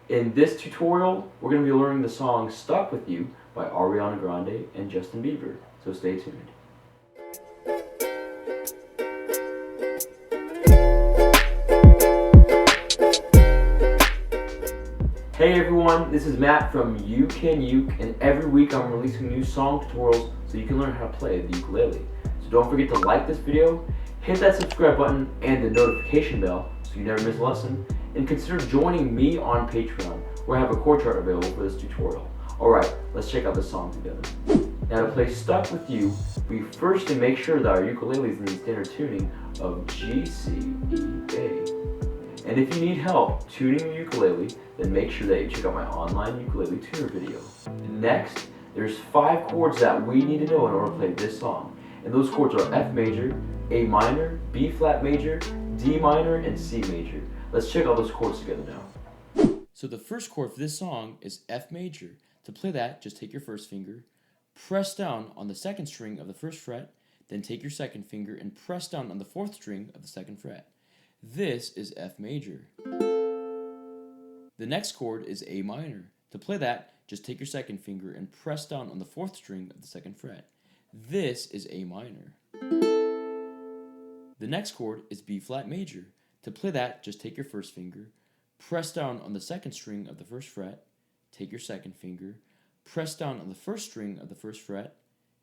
In this tutorial, we're going to be learning the song Stuck With You by Ariana Grande and Justin Bieber, so stay tuned. Hey everyone, this is Matt from You Can Uke, and every week I'm releasing new song tutorials so you can learn how to play the ukulele. So don't forget to like this video, hit that subscribe button and the notification bell so you never miss a lesson, and consider joining me on Patreon where I have a chord chart available for this tutorial. Alright, let's check out the song together. Now to play Stuck With You, we first need to make sure that our ukulele is in the standard tuning of G, C, E, A. And if you need help tuning your ukulele, then make sure that you check out my online ukulele tuner video. Next, there's 5 chords that we need to know in order to play this song. And those chords are F major, A minor, B flat major, D minor, and C major. Let's check out those chords together now. So the first chord for this song is F major. To play that, just take your first finger, press down on the second string of the first fret, then take your second finger and press down on the fourth string of the second fret. This is F major. The next chord is A minor. To play that, just take your second finger and press down on the fourth string of the second fret. This is A minor. The next chord is B flat major. To play that, just take your first finger, press down on the second string of the first fret, take your second finger, press down on the first string of the first fret,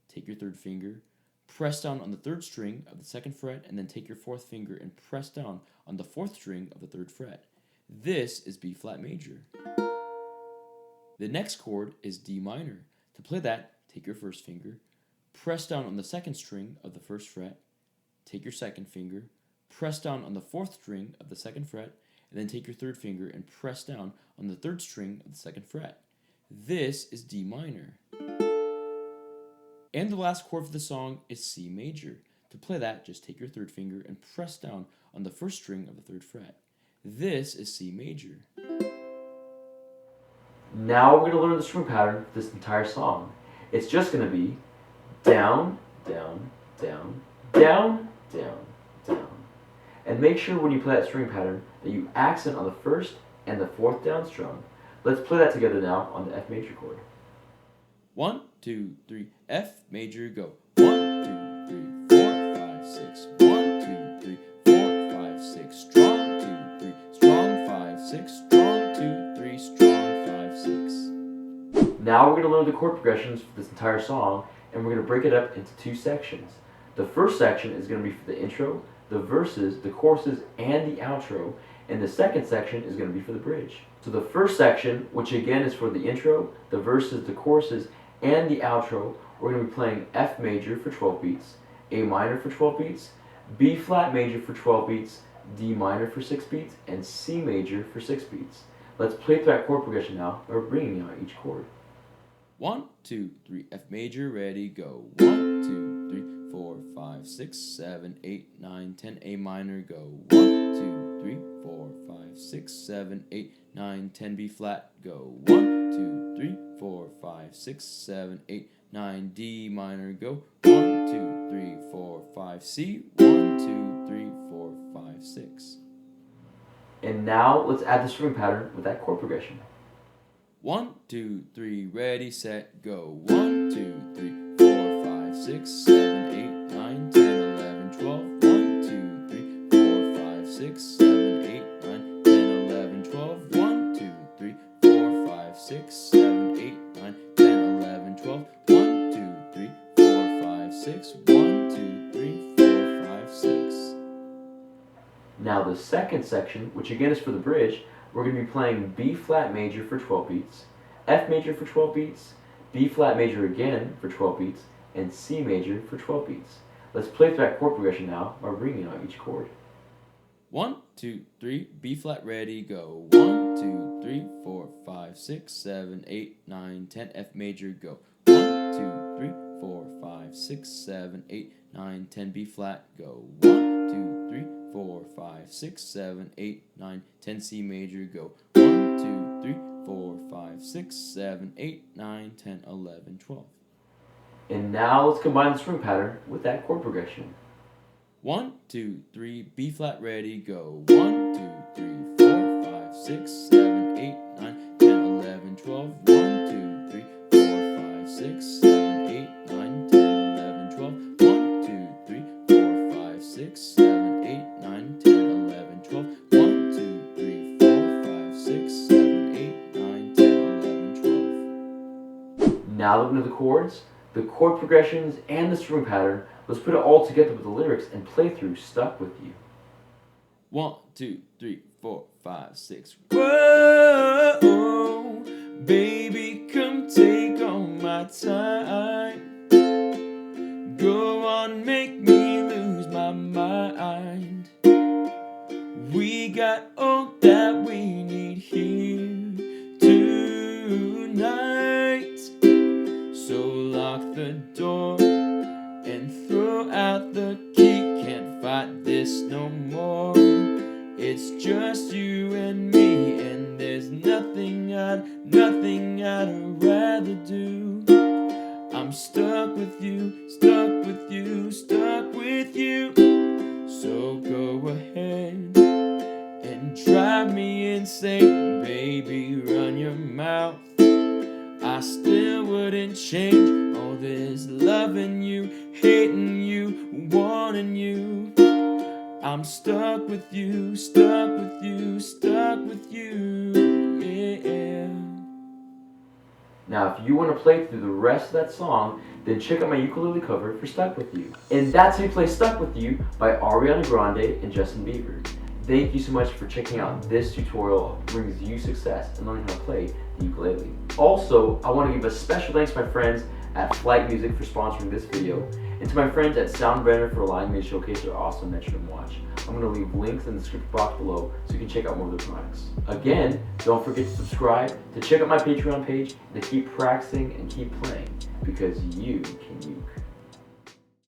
take your third finger, press down on the third string of the second fret, and then take your fourth finger and press down on the fourth string of the third fret. This is B flat major. The next chord is D minor. To play that, take your first finger, press down on the second string of the first fret, take your second finger, press down on the fourth string of the second fret, and then take your third finger and press down on the third string of the second fret. This is D minor. And the last chord for the song is C major. To play that, just take your third finger and press down on the first string of the third fret. This is C major. Now we're going to learn the string pattern for this entire song. It's just going to be down, down, down, down, down, down. And make sure when you play that string pattern that you accent on the first and the fourth down strum. Let's play that together now on the F major chord. 1, 2, 3, F major, go. 1, 2, 3, 4, 5, 6. 1, 2, 3, 4, 5, 6. Strong 2, 3, strong 5, 6. Strong 2, 3, strong 5, 6. Now we're going to learn the chord progressions for this entire song, and we're going to break it up into 2 sections. The first section is going to be for the intro, the verses, the choruses, and the outro, and the second section is going to be for the bridge. So the first section, which again is for the intro, the verses, the choruses, and the outro, we're going to be playing F major for 12 beats, A minor for 12 beats, B flat major for 12 beats, D minor for 6 beats, and C major for 6 beats. Let's play through that chord progression now by bringing out each chord. 1, 2, 3, F major, ready, go. 1, 2, 3, 4, 5, 6, 7, 8, 9, 10, A minor, go. 1, 2, 3, 4, 5, 6, 7, 8, 9, 10, B flat, go. 1, 2, 3, 4, 5, 6, 7, 8, 9, D minor, go. 1, 2, 3, 4, 5, C. 1, 2, 3, 4, 5, 6. And now let's add the string pattern with that chord progression. 1, 2, 3, ready, set, go. 1, 2, 3, 4, 5, 6, 7, 8, 9, 10, 11, 12. 1, 2, 3, 4, 5, 6, 7, 8, 9, 10, 11, 12. 1, 2, 3, 4, 5, 6, 7, 8, 9, 10, 11, 12. 1, 2, 3, 4, 5, 6. 1, 2, 3, 4, 5, 6. Now the second section, which again is for the bridge, we're going to be playing B flat major for 12 beats, F major for 12 beats, B flat major again for 12 beats, and C major for 12 beats. Let's play through that chord progression now by bringing out each chord. 1, 2, 3, B flat, ready, go. 1, 2, 3, 4, 5, 6, 7, 8, 9, 10, F major, go. 1, 2, 3, 4, 5, 6, 7, 8, 9, 10, B flat, go. 1, 2, 3, 4, 5, 6, 7, 8, 9, 10, C major, go. 1, 2, 3, 4, 5, 6, 7, 8, 9, 10, 11, 12. And now let's combine the string pattern with that chord progression. 1, 2, 3, B flat, ready, go. 1, 2, 3, 4, 5, 6, 7, 8, 9, 12. 1, 2, 3, 4, 5, 6, 7, 8, 9, 10, 11, 12. 1, 2, 3, 4, 5, 6, 7, 8, 9, 10, 11, 12. 1, 2, 3, 4, 5, 6, 7, 8, 9, 10, 11, 12. Now that we know the chords, the chord progressions, and the strumming pattern, let's put it all together with the lyrics and play through Stuck With You. 1, 2, 3, 4, 5, 6. Whoa, baby, come take all my time. Go on, make me lose my mind. We got all that we need here tonight. So lock the door and throw out the key. Can't fight this no more. It's just you and me, and there's nothing I'd rather do. I'm stuck with you, stuck with you, stuck with you. So go ahead and drive me insane, baby, run your mouth. I still wouldn't change all this loving you, hating you, wanting you. I'm stuck with you, stuck with you, stuck with you, yeah. Now, if you want to play through the rest of that song, then check out my ukulele cover for Stuck With You. And that's how you play Stuck With You by Ariana Grande and Justin Bieber. Thank you so much for checking out this tutorial that brings you success in learning how to play the ukulele. Also, I want to give a special thanks to my friends at Flight Music for sponsoring this video, and to my friends at Soundbrenner for allowing me to showcase their awesome metronome watch. I'm going to leave links in the description box below so you can check out more of their products. Again, don't forget to subscribe, to check out my Patreon page, and to keep practicing and keep playing, because you can uke.